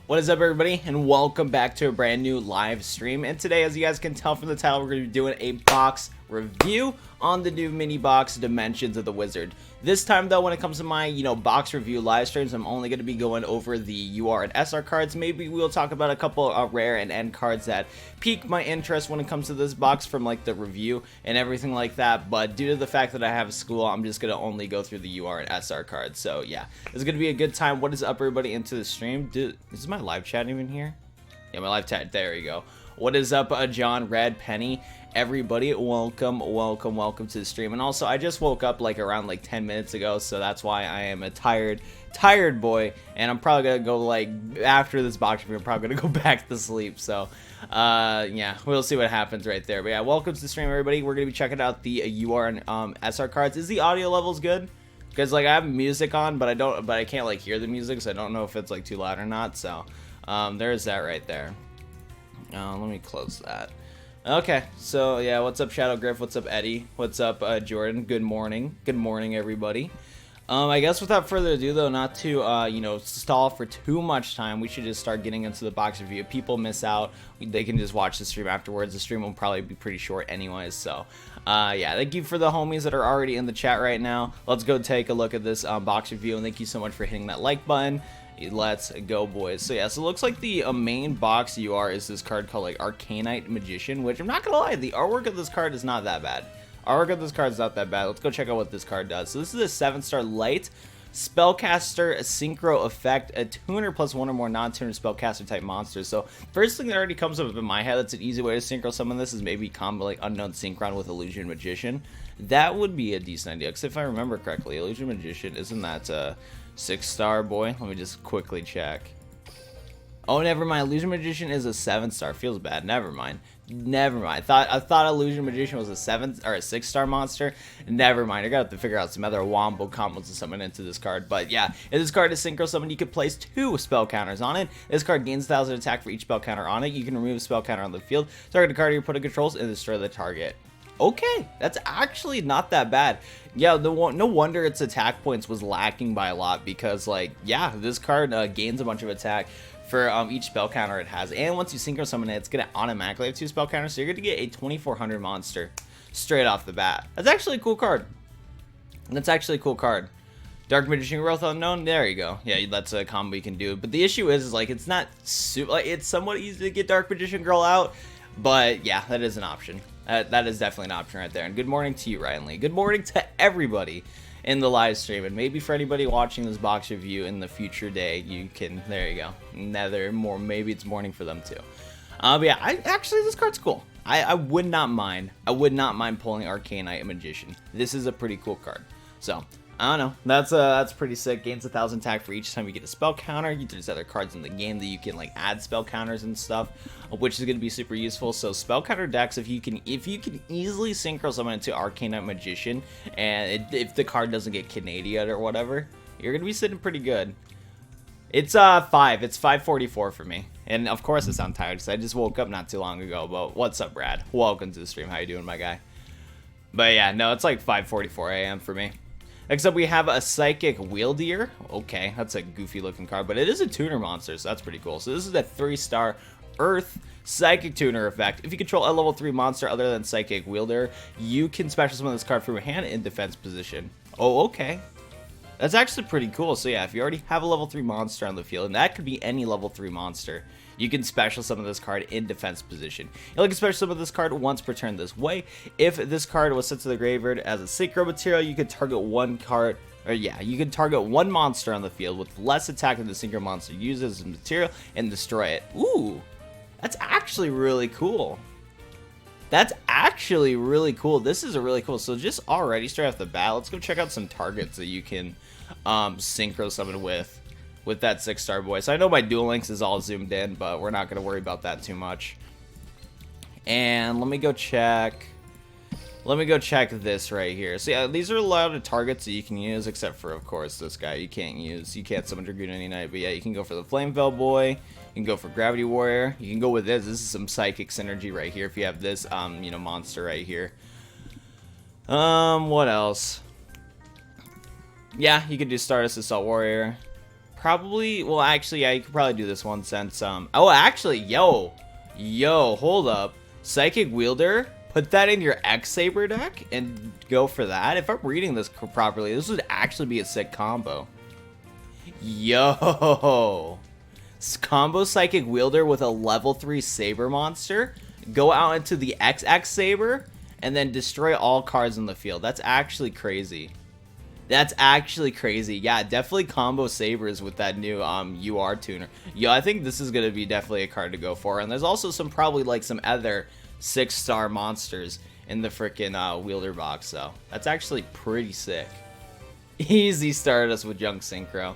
What is up, everybody, and welcome back to a brand new live stream. And today, as you guys can tell from the title, we're going to be doing a box review on the new mini box Dimensions of the Wizard. This time, though, when it comes to my box review live streams, I'm only going to be going over the UR and SR cards. Maybe we'll talk about a couple rare and end cards that pique my interest when it comes to this box from like the review and everything like that. But due to the fact that I have school, I'm just going to only go through the UR and SR cards. So yeah, it's going to be a good time. What is up, everybody, into the stream? Is my live chat even here? Yeah, my live chat, there you go. What is up, John, Red, Penny, everybody? Welcome to the stream. And also, I just woke up like around 10 minutes ago, so that's why I am a tired boy, and I'm probably gonna go after this box review, I'm probably gonna go back to sleep. So yeah, we'll see what happens right there. But yeah, welcome to the stream, everybody. We're gonna be checking out the UR and SR cards. Is the audio levels good? Because I have music on, but I can't hear the music, so I don't know if it's too loud or not. So there's that right there. Let me close that. Okay, so yeah, what's up, Shadow Griff? What's up, Eddie? What's up, Jordan? Good morning, everybody. I guess without further ado, though, not to stall for too much time, we should just start getting into the box review. If people miss out, they can just watch the stream afterwards. The stream will probably be pretty short anyways. So yeah, thank you for the homies that are already in the chat right now. Let's go take a look at this box review, and thank you so much for hitting that like button. Let's go, boys. So yeah, so it looks like the main box UR is this card called Arcanite Magician, which I'm not gonna lie, the artwork of this card is not that bad. Artwork of this card is not that bad. Let's go check out what this card does. So this is a 7-star light spellcaster, a synchro effect, a tuner plus one or more non-tuner spellcaster type monsters. So first thing that already comes up in my head, that's an easy way to synchro summon this, is maybe combo Unknown Synchron with Illusion Magician. That would be a decent idea, because if I remember correctly, Illusion Magician, isn't that 6-star, boy? Let me just quickly check. Oh, never mind. Illusion Magician is a 7-star. Feels bad. Never mind. I thought Illusion Magician was a 7 or a 6-star monster. Never mind. I got to figure out some other wombo combos to summon into this card. But yeah, if this card is synchro summoned, you can place 2 spell counters on it. This card gains 1,000 attack for each spell counter on it. You can remove a spell counter on the field, target a card your opponent controls, and destroy the target. Okay, that's actually not that bad. Yeah, no wonder its attack points was lacking by a lot, because yeah, this card gains a bunch of attack for each spell counter it has, and once you synchro summon it, it's gonna automatically have 2 spell counters, so you're gonna get a 2400 monster straight off the bat. That's actually a cool card. Dark Magician Growth Unknown, there you go. Yeah, that's a combo you can do, but the issue is it's not super, it's somewhat easy to get Dark Magician Girl out, but yeah, that is an option. That is definitely an option right there. And good morning to you, Ryan Lee. Good morning to everybody in the live stream, and maybe for anybody watching this box review in the future day, you can, there you go, maybe it's morning for them too. But yeah, actually this card's cool. I would not mind pulling Arcanite Magician. This is a pretty cool card. So I don't know, that's pretty sick. Gains 1,000 attack for each time you get a spell counter. There's other cards in the game that you can add spell counters and stuff, which is going to be super useful. So spell counter decks, if you can easily synchro summon into Arcanite Magician, and if the card doesn't get Canadian or whatever, you're going to be sitting pretty good. It's 544 for me, and of course I sound tired because I just woke up not too long ago. But what's up, Brad? Welcome to the stream. How you doing, my guy? But yeah, no, it's 5:44 a.m. for me. Next up, we have a Psychic Wielder. Okay, that's a goofy looking card, but it is a tuner monster, so that's pretty cool. So this is a 3-star Earth Psychic Tuner effect. If you control a level 3 monster other than Psychic Wielder, you can special summon this card from your hand in defense position. Oh, okay. That's actually pretty cool. So yeah, if you already have a level 3 monster on the field, and that could be any level 3 monster, you can special summon this card in defense position. You'll can special summon this card once per turn this way. If this card was sent to the graveyard as a synchro material, you could target one card, or yeah, you can target one monster on the field with less attack than the synchro monster uses as material and destroy it. Ooh, that's actually really cool. This is a really cool. So just already straight off the bat, let's go check out some targets that you can synchro summon with that 6-star boy. So I know my Duel Links is all zoomed in, but we're not going to worry about that too much. And let me go check this right here. So yeah, these are a lot of targets that you can use, except for, of course, this guy you can't summon Dragoon any night. But yeah, you can go for the Flame Veil boy, you can go for Gravity Warrior, you can go with this is some psychic synergy right here if you have this monster right here. What else? Yeah, you could do Stardust Assault Warrior. Probably, well, actually, yeah, you could probably do this one since, oh, actually, yo, hold up. Psychic Wielder, put that in your X-Saber deck and go for that. If I'm reading this properly, this would actually be a sick combo. Yo. Combo Psychic Wielder with a level 3 Saber monster. Go out into the XX Saber and then destroy all cards in the field. That's actually crazy. That's actually crazy. Yeah, definitely combo Sabers with that new UR tuner. Yo, I think this is going to be definitely a card to go for. And there's also some probably like some other 6-star monsters in the freaking Wielder box. So that's actually pretty sick. Easy Stardust with Junk Synchro.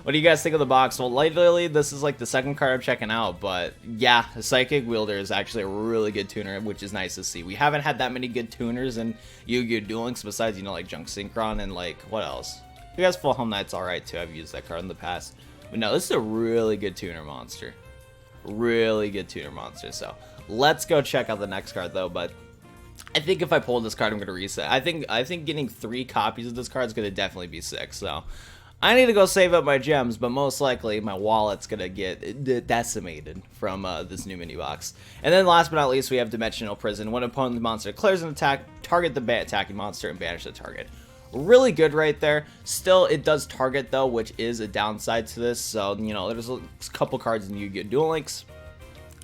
What do you guys think of the box? Well, literally, this is like the second card I'm checking out, but yeah, the Psychic Wielder is actually a really good tuner, which is nice to see. We haven't had that many good tuners in Yu-Gi-Oh! Duel Links besides, you know, like Junk Synchron and like, what else? You guys, Full Helm Knight's alright too. I've used that card in the past. But no, this is a really good tuner monster. Really good tuner monster. So let's go check out the next card though, but I think if I pull this card, I'm going to reset. I think getting 3 copies of this card is going to definitely be sick, so I need to go save up my gems, but most likely my wallet's going to get decimated from this new mini box. And then last but not least, we have Dimensional Prison. When an opponent's monster declares an attack, target the attacking monster and banish the target. Really good right there. Still, it does target though, which is a downside to this. So, you know, there's a couple cards in Yu-Gi-Oh! Duel Links.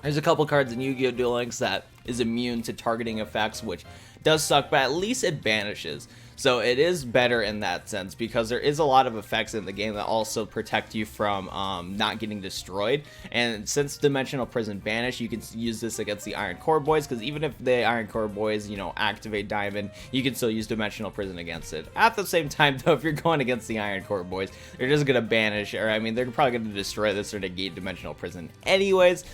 There's a couple cards in Yu-Gi-Oh! Duel Links that is immune to targeting effects, which does suck, but at least it banishes. So it is better in that sense because there is a lot of effects in the game that also protect you from not getting destroyed. And since Dimensional Prison banish, you can use this against the Iron Core Boys, because even if the Iron Core Boys, you know, activate Diamond, you can still use Dimensional Prison against it. At the same time, though, if you're going against the Iron Core Boys, they're just going to banish, or I mean, they're probably going to destroy this or negate Dimensional Prison anyways.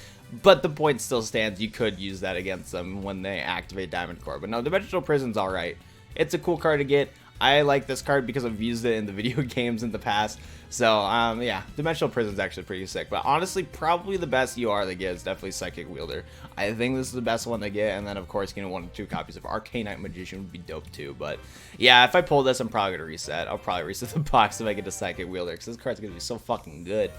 But the point still stands, you could use that against them when they activate Diamond Core. But no, Dimensional Prison's alright. It's a cool card to get. I like this card because I've used it in the video games in the past. So, yeah, Dimensional Prison's actually pretty sick. But honestly, probably the best UR they get is definitely Psychic Wielder. I think this is the best one to get. And then, of course, getting 1 or 2 copies of Arcane Knight Magician would be dope too. But, yeah, if I pull this, I'm probably going to reset. I'll probably reset the box if I get a Psychic Wielder, because this card's going to be so fucking good.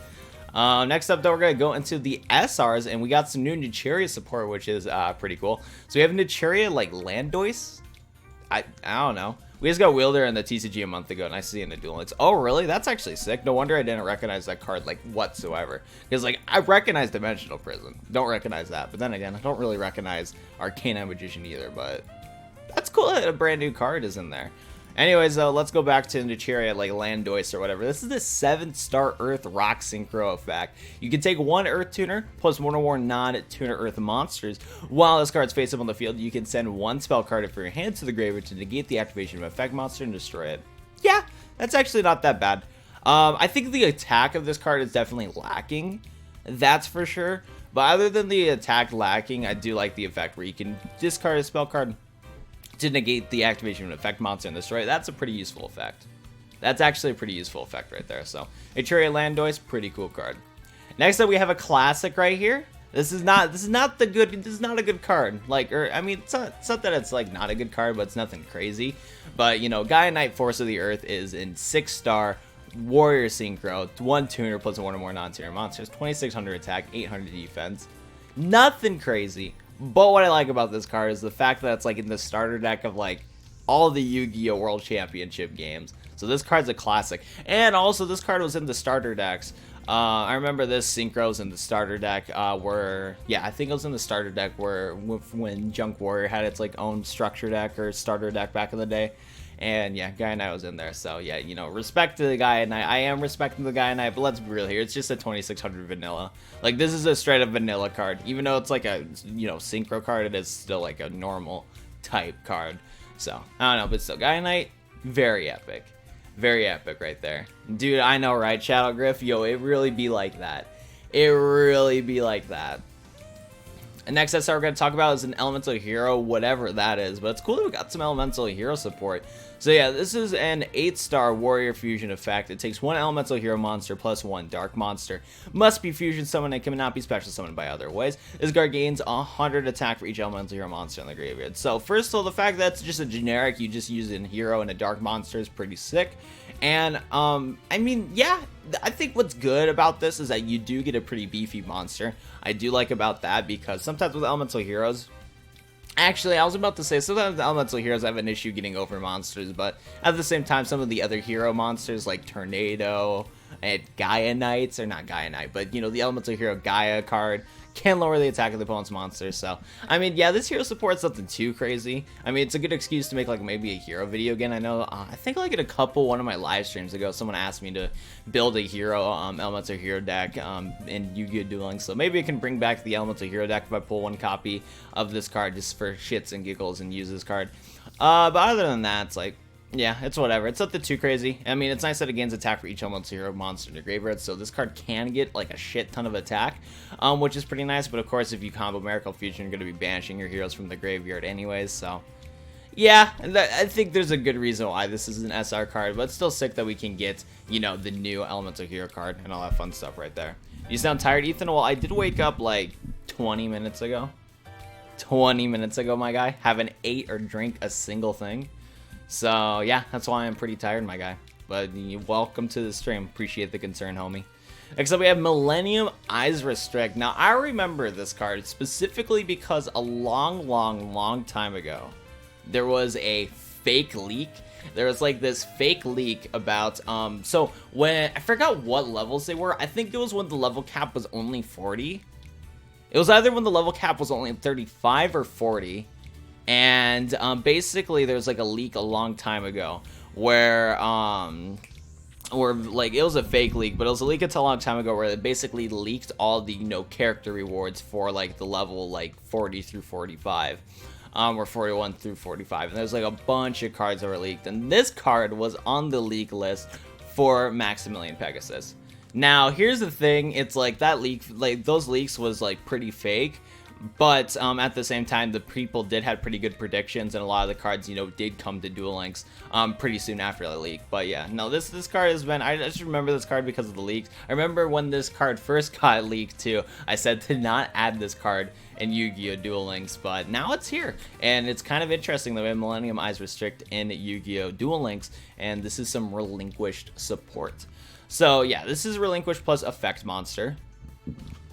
Next up, though, we're going to go into the SRs, and we got some new Chariot support, which is pretty cool. So we have Chariot, like, Landau. I don't know. We just got Wielder in the TCG a month ago, and I see it in the Duel Links. Oh, really? That's actually sick. No wonder I didn't recognize that card, like, whatsoever. Because, like, I recognize Dimensional Prison. Don't recognize that. But then again, I don't really recognize Arcane Knight Magician either, but that's cool that a brand new card is in there. Anyways, though, let's go back to Chariot, like Landau or whatever. This is the 7-star Earth Rock Synchro effect. You can take 1 Earth Tuner plus 1 or more non-Tuner Earth monsters. While this card's face up on the field, you can send 1 spell card from your hand to the graveyard to negate the activation of an effect monster and destroy it. Yeah, that's actually not that bad. I think the attack of this card is definitely lacking. That's for sure. But other than the attack lacking, I do like the effect where you can discard a spell card to negate the activation of an effect monster and destroy it. That's a pretty useful effect. That's actually a pretty useful effect right there. So, a Chariot Landau is pretty cool card. Next up, we have a classic right here. This is not a good card. Like, or I mean, it's not that it's like not a good card, but it's nothing crazy. But you know, Gaia Knight Force of the Earth is in 6-star Warrior Synchro, 1 tuner plus 1 or more non-tuner monsters, 2600 attack, 800 defense. Nothing crazy. But what I like about this card is the fact that it's like in the starter deck of like all the Yu-Gi-Oh! World Championship games. So this card's a classic. And also this card was in the starter decks. I remember this Synchro's in the starter deck I think it was in the starter deck when Junk Warrior had its like own structure deck or starter deck back in the day. And yeah, Gaia Knight was in there. So yeah, you know, respect to the Gaia Knight. I am respecting the Gaia Knight, but let's be real here. It's just a 2600 vanilla. Like, this is a straight up vanilla card. Even though it's like a, you know, synchro card, it is still like a normal type card. So, I don't know, but still, Gaia Knight, very epic. Very epic right there. Dude, I know, right? Shadow Griff, yo, it really be like that. It really be like that. And next SR we're going to talk about is an Elemental Hero, whatever that is. But it's cool that we got some Elemental Hero support. So yeah, this is an 8-star Warrior Fusion effect. It takes 1 Elemental Hero monster plus 1 Dark monster. Must be Fusion summoned and cannot be special summoned by other ways. This card gains 100 attack for each Elemental Hero monster in the graveyard. So first of all, the fact that it's just a generic, you just use a Hero and a Dark monster is pretty sick. And I mean, yeah, I think what's good about this is that you do get a pretty beefy monster. I do like about that, because sometimes with elemental heroes, actually, I was about to say, sometimes the elemental heroes have an issue getting over monsters, but at the same time, some of the other hero monsters like Tornado and Gaia Knights, or not Gaia Knight, but, you know, the elemental hero Gaia card can lower the attack of the opponent's monster. So, I mean, yeah, this hero support's nothing too crazy. I mean, it's a good excuse to make, like, maybe a hero video again. I know, I think, like, in one of my live streams ago, someone asked me to build a hero, elemental hero deck, in Yu-Gi-Oh! Duel Links. So maybe I can bring back the elemental hero deck if I pull one copy of this card just for shits and giggles and use this card. But other than that, it's like, yeah, it's whatever. It's nothing too crazy. I mean, it's nice that it gains attack for each elemental hero monster in the graveyard, so this card can get like a shit ton of attack, which is pretty nice. But of course, if you combo Miracle Fusion, you're going to be banishing your heroes from the graveyard anyways, so yeah, I think there's a good reason why this is an SR card, but it's still sick that we can get, you know, the new elemental hero card and all that fun stuff right there. You sound tired, Ethan? Well, I did wake up like 20 minutes ago. 20 minutes ago, my guy. Haven't ate or drank a single thing. So, yeah, that's why I'm pretty tired, my guy. But welcome to the stream. Appreciate the concern, homie. Next up, we have Millennium Eyes Restrict. Now, I remember this card specifically because a long time ago, there was a fake leak. There was, like, this fake leak about, so when, I forgot what levels they were. I think it was when the level cap was only 40. It was either when the level cap was only 35 or 40. And basically there's like a leak a long time ago where like it was a fake leak, but it was a leak until a long time ago where it basically leaked all the, you know, character rewards for like the level like 40 through 45, or 41 through 45, and there's like a bunch of cards that were leaked, and this card was on the leak list for Maximillion Pegasus. Now here's the thing, it's like that leak, like those leaks was like pretty fake. But at the same time, the people did have pretty good predictions, and a lot of the cards, you know, did come to Duel Links pretty soon after the leak. But yeah, no, this card has been, I just remember this card because of the leaks. I remember when this card first got leaked too, I said to not add this card in Yu-Gi-Oh! Duel Links, but now it's here. And it's kind of interesting that we have Millennium Eyes Restrict in Yu-Gi-Oh! Duel Links, and this is some relinquished support. So yeah, this is relinquished plus effect monster.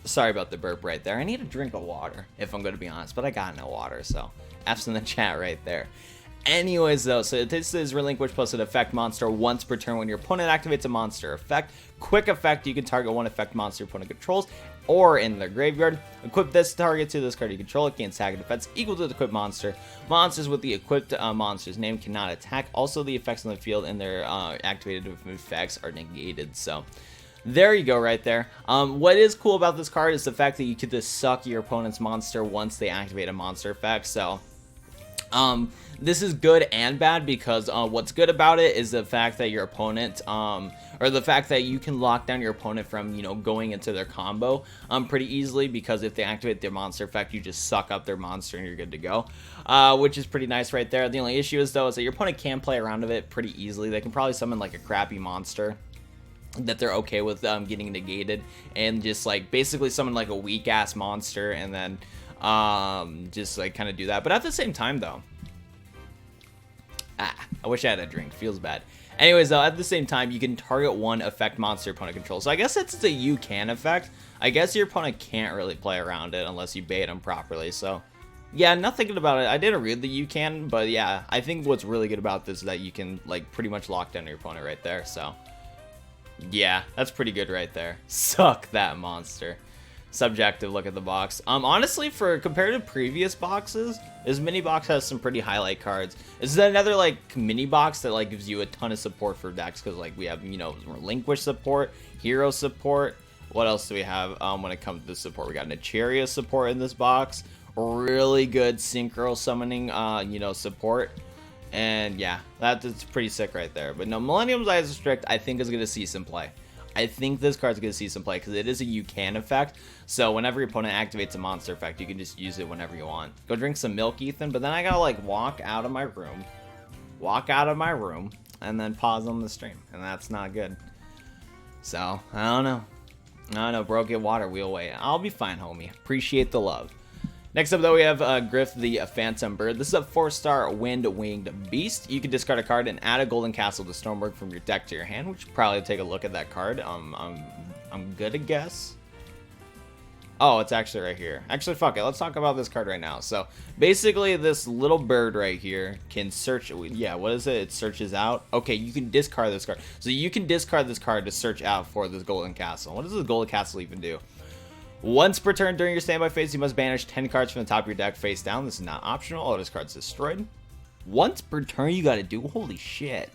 Sorry about the burp right there. I need a drink of water, if I'm going to be honest, but I got no water, so F's in the chat right there. Anyways, though, so this is relinquish plus an effect monster once per turn when your opponent activates a monster effect. Quick effect, you can target one effect monster your opponent controls or in their graveyard. Equip this target to this card you control. It gains attack and defense equal to the equipped monster. Monsters with the equipped monster's name cannot attack. Also, the effects on the field and their activated effects are negated, so there you go right there. What is cool about this card is the fact that you can just suck your opponent's monster once they activate a monster effect. So this is good and bad because what's good about it is the fact that your opponent, or the fact that you can lock down your opponent from, you know, going into their combo pretty easily, because if they activate their monster effect, you just suck up their monster and you're good to go, which is pretty nice right there. The only issue is, though, is that your opponent can play around with it pretty easily. They can probably summon like a crappy monster that they're okay with getting negated, and just like basically summon like a weak ass monster, and then just like kind of do that. But at the same time, though, I wish I had a drink, feels bad. Anyways, though, at the same time, you can target one effect monster your opponent controls. So I guess it's a you can effect. I guess your opponent can't really play around it unless you bait them properly. So yeah, not thinking about it. I didn't read the you can, but yeah, I think what's really good about this is that you can like pretty much lock down your opponent right there. So yeah, that's pretty good right there. Suck that monster. Subjective look at the box. Honestly, for compared to previous boxes, this mini box has some pretty highlight cards. This is another like mini box that like gives you a ton of support for decks, because like we have, you know, relinquish support, hero support. What else do we have when it comes to the support? We got a Chariot support in this box. Really good synchro summoning, you know, support. And yeah, that's pretty sick right there. But no, Millennium's Eyes Restrict, I think, is going to see some play. I think this card's going to see some play because it is a you can effect. So whenever your opponent activates a monster effect, you can just use it whenever you want. Go drink some milk, Ethan. But then I got to like walk out of my room, and then pause on the stream. And that's not good. So I don't know, bro. Get water wheel away. I'll be fine, homie. Appreciate the love. Next up, though, we have Griff the Phantom Bird. This is a 4-star Wind-Winged Beast. You can discard a card and add a Golden Castle to Stormberg from your deck to your hand, which should probably take a look at that card. I'm good to guess. Oh, it's actually right here. Actually, fuck it. Let's talk about this card right now. So, basically, this little bird right here can search... Yeah, what is it? It searches out. Okay, you can discard this card. So, you can discard this card to search out for this Golden Castle. What does this Golden Castle even do? Once per turn during your standby phase, you must banish 10 cards from the top of your deck face down. This is not optional. Oh, this card's destroyed. Once per turn, you gotta do? Holy shit.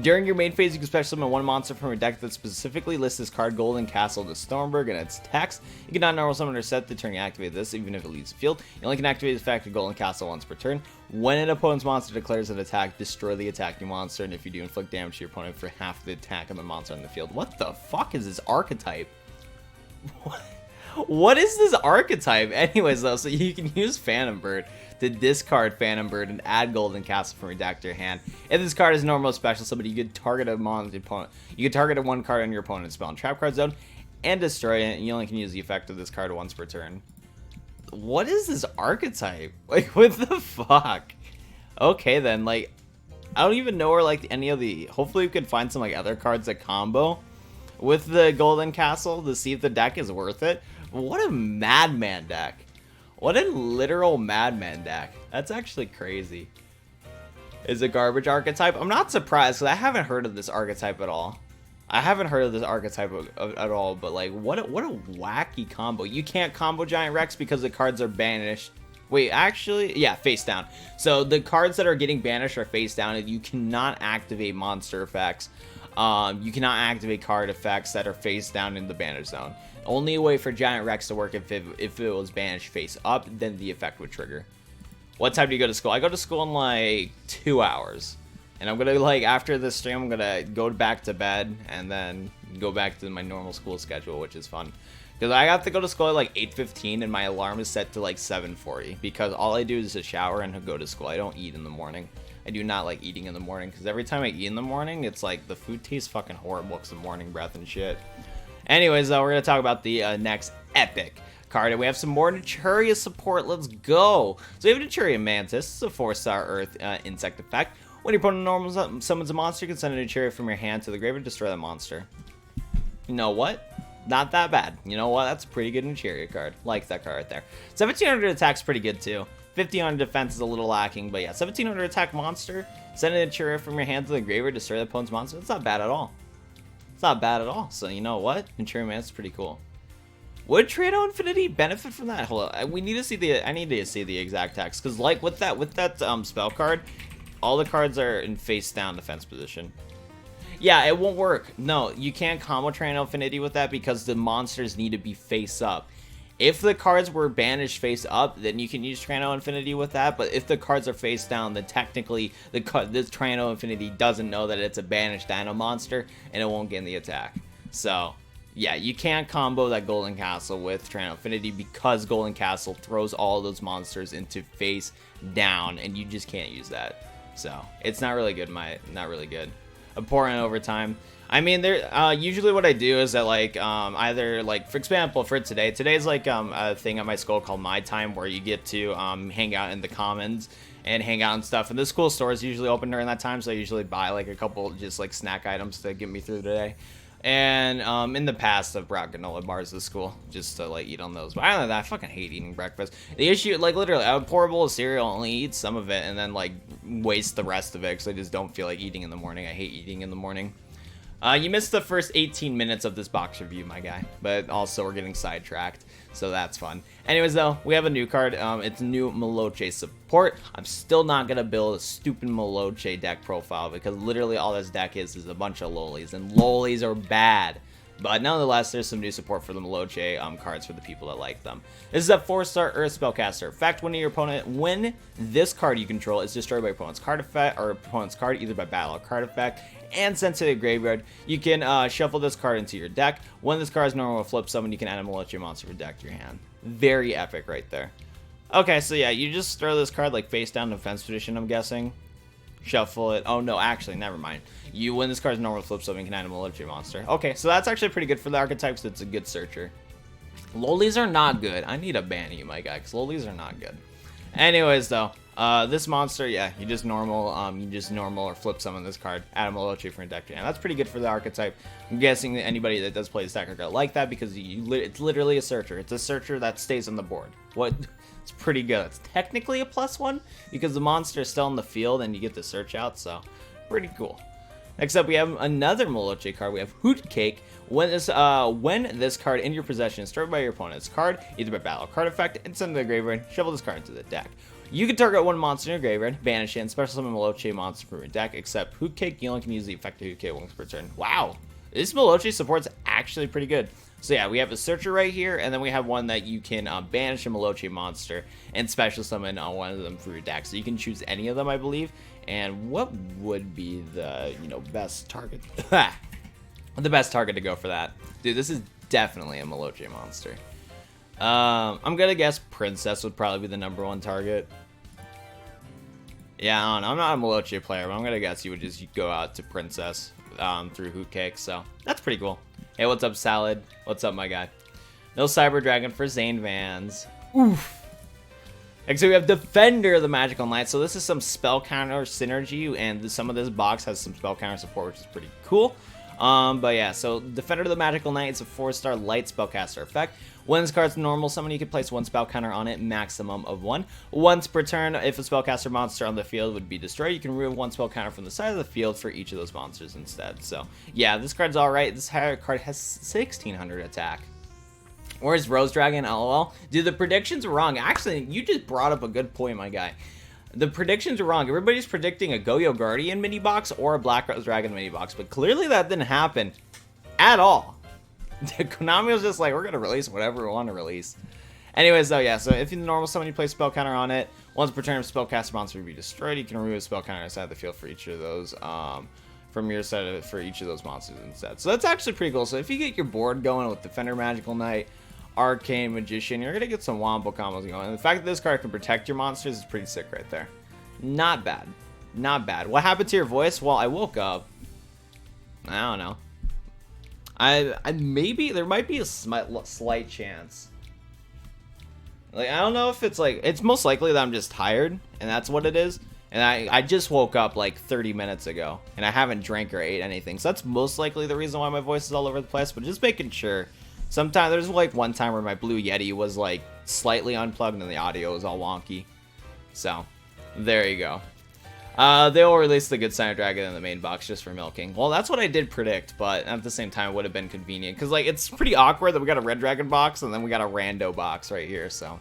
During your main phase, you can special summon one monster from your deck that specifically lists this card Golden Castle to Stormberg and its text. You cannot normal summon or set the turn you activate this, even if it leaves the field. You only can activate the effect of Golden Castle once per turn. When an opponent's monster declares an attack, destroy the attacking monster, and if you do, inflict damage to your opponent for half the attack of the monster on the field. What the fuck is this archetype? What is this archetype? Anyways, though, so you can use Phantom Bird to discard Phantom Bird and add Golden Castle from your deck to your hand. If this card is normal special, somebody you could target a monster opponent. You could target one card on your opponent's spell and trap card zone and destroy it. And you only can use the effect of this card once per turn. What is this archetype? Like, what the fuck? Okay, then, like, I don't even know where like any of the. Hopefully, we can find some like other cards that combo with the Golden Castle to see if the deck is worth it. What a madman deck. What a literal madman deck. That's actually crazy. Is a garbage archetype? I'm not surprised because I haven't heard of this archetype at all. I haven't heard of this archetype at all, but like what a wacky combo. You can't combo Giant Rex because the cards are banished. Wait, actually, yeah, face down. So the cards that are getting banished are face down, and you cannot activate monster effects. You cannot activate card effects that are face down in the banish zone. Only way for Giant Rex to work if it was banished face up, then the effect would trigger. What time do you go to school? I go to school in like 2 hours. And I'm gonna like after this stream I'm gonna go back to bed and then go back to my normal school schedule, which is fun. Because I have to go to school at like 8:15 and my alarm is set to like 7:40 because all I do is just shower and go to school. I don't eat in the morning. I do not like eating in the morning because every time I eat in the morning, it's like the food tastes fucking horrible because of morning breath and shit. Anyways, though, we're going to talk about the next epic card. And we have some more Chariot Support. Let's go. So we have Chariot Mantis. It's a 4-star Earth insect effect. When your opponent normal summons a monster, you can send a Chariot from your hand to the graveyard and destroy that monster. You know what? Not that bad. You know what? That's a pretty good Chariot card. Like that card right there. 1700 attack's pretty good, too. 1500 defense is a little lacking, but yeah, 1700 attack monster, send a Chariot from your hand to the graveyard, destroy the opponent's monster. That's not bad at all. It's not bad at all. So you know what? Chariot Mantis is pretty cool. Would Trado Infinity benefit from that? Hold on, we need to see the. I need to see the exact text because, like, with that spell card, all the cards are in face down defense position. Yeah, it won't work. No, you can't combo Trado Infinity with that because the monsters need to be face up. If the cards were banished face up, then you can use Trado Infinity with that. But if the cards are face down, then technically this Trado Infinity doesn't know that it's a banished Dino monster, and it won't gain the attack. So, yeah, you can't combo that Golden Castle with Trado Infinity because Golden Castle throws all those monsters into face down, and you just can't use that. So, it's not really good, not really good. Abhorrent Overtime. I mean, usually what I do is that, like, either, like, for example, for today's, like, a thing at my school called My Time, where you get to, hang out in the commons and hang out and stuff, and this cool store is usually open during that time, so I usually buy, like, a couple, just, like, snack items to get me through the day, and, in the past, I've brought granola bars to school, just to, like, eat on those, but other than that, I fucking hate eating breakfast. The issue, like, literally, I would pour a bowl of cereal, only eat some of it, and then, like, waste the rest of it, because I just don't feel like eating in the morning. I hate eating in the morning. You missed the first 18 minutes of this box review, my guy, but also we're getting sidetracked, so that's fun. Anyways, though, we have a new card. It's new Malucci Support. I'm still not going to build a stupid Malucci deck profile because literally all this deck is a bunch of lolis, and lolis are bad. But nonetheless, there's some new support for the Malucci cards for the people that like them. This is a 4-star Earth Spellcaster. Effect when this card you control is destroyed by opponent's card effect or opponent's card either by battle or card effect and sent to the graveyard, you can shuffle this card into your deck. When this card is normal flip summon, you can add a Malucci monster from deck to your hand. Very epic right there. Okay, so yeah, you just throw this card like face down defense position, I'm guessing. Shuffle it. Oh no, actually, never mind. You win this card's normal flip, so you can add a Malucci monster. Okay, so that's actually pretty good for the archetypes. It's a good searcher. Lolies are not good. I need to ban you, my guy, because lolies are not good. Anyways, though, this monster, yeah, you just normal or flip summon this card, add a Malucci for your deck, and that's pretty good for the archetype. I'm guessing that anybody that does play this deck are gonna like that because it's literally a searcher. It's a searcher that stays on the board. It's pretty good. It's technically a +1 because the monster is still in the field and you get the search out, so pretty cool. Next up, we have another Malucci card. We have Hoot Cake. When this card in your possession is destroyed by your opponent's card, either by battle or card effect, and send it to the graveyard, shuffle this card into the deck. You can target one monster in your graveyard, banish it, and special summon Malucci monster from your deck, except Hoot Cake, you only can use the effect of Hoot Cake once per turn. Wow! This Malucci support's actually pretty good. So yeah, we have a searcher right here, and then we have one that you can banish a Malucci monster and special summon on one of them for your deck. So you can choose any of them, I believe. And what would be the, best target? The best target to go for that? Dude, this is definitely a Malucci monster. I'm gonna guess Princess would probably be the #1 target. Yeah, I don't know. I'm not a Malucci player, but I'm gonna guess you would just go out to Princess through Hoot Cake, so that's pretty cool. Hey, what's up, Salad? What's up, my guy? No Cyber Dragon for Zane Vans. Oof. Next, we have Defender of the Magical Knight. So this is some spell counter synergy, and some of this box has some spell counter support, which is pretty cool. But yeah, so Defender of the Magical Knight is a 4-star light spellcaster effect. When this card's normal summon, you can place one spell counter on it, maximum of 1. Once per turn, if a spellcaster monster on the field would be destroyed, you can remove one spell counter from the side of the field for each of those monsters instead. So yeah, this card's alright. This card has 1600 attack. Where's Rose Dragon? LOL. Dude, the predictions are wrong. Actually, you just brought up a good point, my guy. The predictions are wrong. Everybody's predicting a Goyo Guardian mini box or a Black Rose Dragon mini box, but clearly that didn't happen at all. Konami was just like, we're gonna release whatever we want to release. Anyways, though, yeah. So if you normal summon, you place spell counter on it. Once per turn, if spellcaster monster would be destroyed, you can remove a spell counter inside the field for each of those. From your side of it for each of those monsters instead. So that's actually pretty cool. So if you get your board going with Defender Magical Knight, Arcane Magician, you're gonna get some wombo combos going. And the fact that this card can protect your monsters is pretty sick right there. Not bad. Not bad. What happened to your voice? Well, I woke up. I don't know. I maybe there might be a slight chance. Like, I don't know if it's like, it's most likely that I'm just tired and that's what it is. And I just woke up like 30 minutes ago and I haven't drank or ate anything. So that's most likely the reason why my voice is all over the place, but just making sure. Sometimes there's like one time where my Blue Yeti was like slightly unplugged and the audio was all wonky. So there you go. They'll release the Good Sign of Dragon in the main box just for milking. Well, that's what I did predict, but at the same time it would have been convenient because like it's pretty awkward that we got a Red Dragon box and then we got a rando box right here. So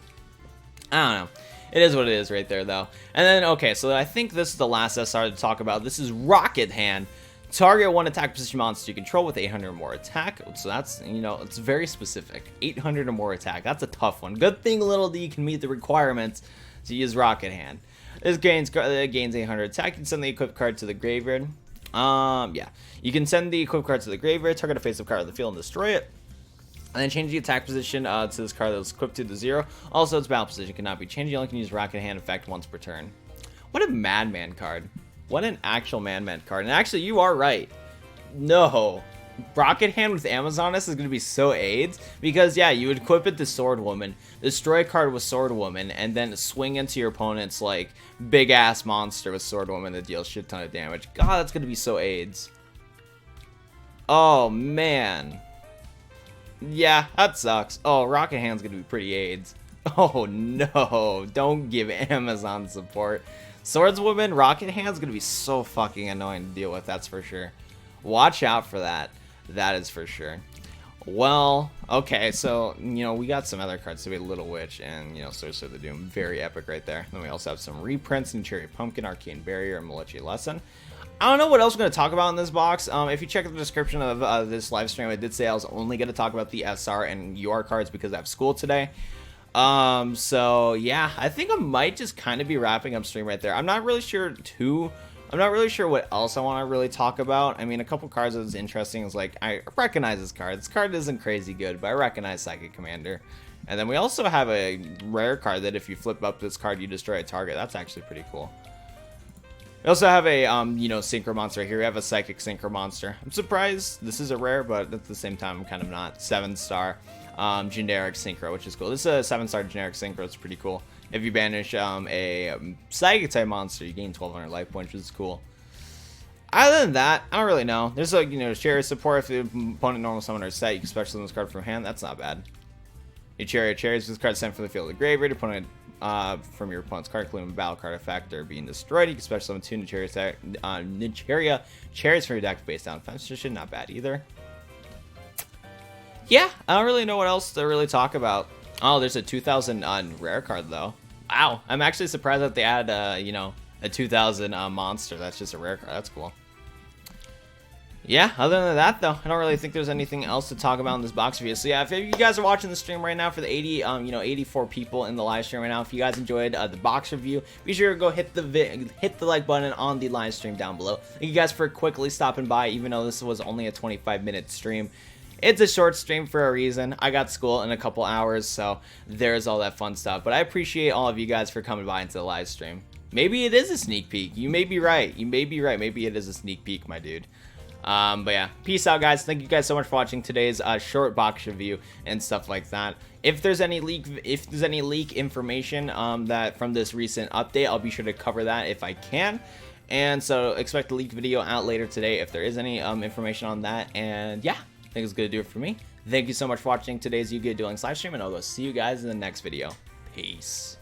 I don't know. It is what it is right there though. And then okay, so I think this is the last SR to talk about. This is Rocket Hand. Target one attack position monster you control with 800 or more attack. So that's, it's very specific. 800 or more attack. That's a tough one. Good thing Little D can meet the requirements to use Rocket Hand. This gains 800 attack. You can send the equipped card to the graveyard. Yeah. You can send the equipped card to the graveyard, target a face-up card on the field and destroy it. And then change the attack position to this card that was equipped to the 0. Also, its battle position cannot be changed. You only can use Rocket Hand effect once per turn. What a Madman card. What an actual Madman card. And actually, you are right. No. Rocket Hand with Amazoness is going to be so AIDS. Because, yeah, you would equip it to Sword Woman, destroy a card with Sword Woman, and then swing into your opponent's, like, big-ass monster with Sword Woman that deals shit ton of damage. God, that's going to be so AIDS. Oh, man. Yeah, that sucks. Oh, Rocket Hand's going to be pretty AIDS. Oh, no. Don't give Amazon support. Swordswoman, Rocket Hand's gonna be so fucking annoying to deal with, that's for sure. Watch out for that. That is for sure. Well, okay, so, we got some other cards. So we have Little Witch and, Sorcerer of the Doom. Very epic right there. Then we also have some reprints and Cherry Pumpkin, Arcane Barrier, and Malucci Lesson. I don't know what else we're going to talk about in this box. If you check the description of this live stream, I did say I was only going to talk about the SR and UR cards because I have school today. So yeah, I think I might just kind of be wrapping up stream right there. I'm not really sure what else I want to really talk about. I mean, a couple cards that was interesting is like, I recognize this card. This card isn't crazy good, but I recognize Psychic Commander. And then we also have a rare card that if you flip up this card, you destroy a target. That's actually pretty cool. We also have a, you know, synchro monster here. We have a psychic synchro monster. I'm surprised this is a rare, but at the same time, I'm kind of not. 7-star generic synchro, which is cool. This is a 7-star generic synchro. It's pretty cool. If you banish a psychic type monster, you gain 1,200 life points, which is cool. Other than that, I don't really know. There's like, you know, Chariot Support. If the opponent normal summon or set, you can special summon this card from hand. That's not bad. Your Chariot, this card sent from the field of the graveyard. Opponent from your opponent's card, including a battle card effect or being destroyed. You can special summon 2 Nicheria Chariots from your deck face down. Defense position, not bad either. Yeah, I don't really know what else to really talk about. Oh, there's a 2000 rare card though. Wow, I'm actually surprised that they added, you know, a 2000 monster. That's just a rare card. That's cool. Yeah, other than that though, I don't really think there's anything else to talk about in this box review. So yeah, if you guys are watching the stream right now, for the 84 people in the live stream right now, if you guys enjoyed the box review, be sure to go hit the like button on the live stream down below. Thank you guys for quickly stopping by, even though this was only a 25-minute stream. It's a short stream for a reason. I got school in a couple hours, so there's all that fun stuff. But I appreciate all of you guys for coming by into the live stream. Maybe it is a sneak peek. You may be right. You may be right. Maybe it is a sneak peek, my dude. But yeah, peace out, guys. Thank you guys so much for watching today's short box review and stuff like that. If there's any leak information that from this recent update, I'll be sure to cover that if I can. And so expect a leak video out later today if there is any information on that. And yeah, I think it's gonna do it for me. Thank you so much for watching today's You Good Dueling live stream, and I'll go see you guys in the next video. Peace.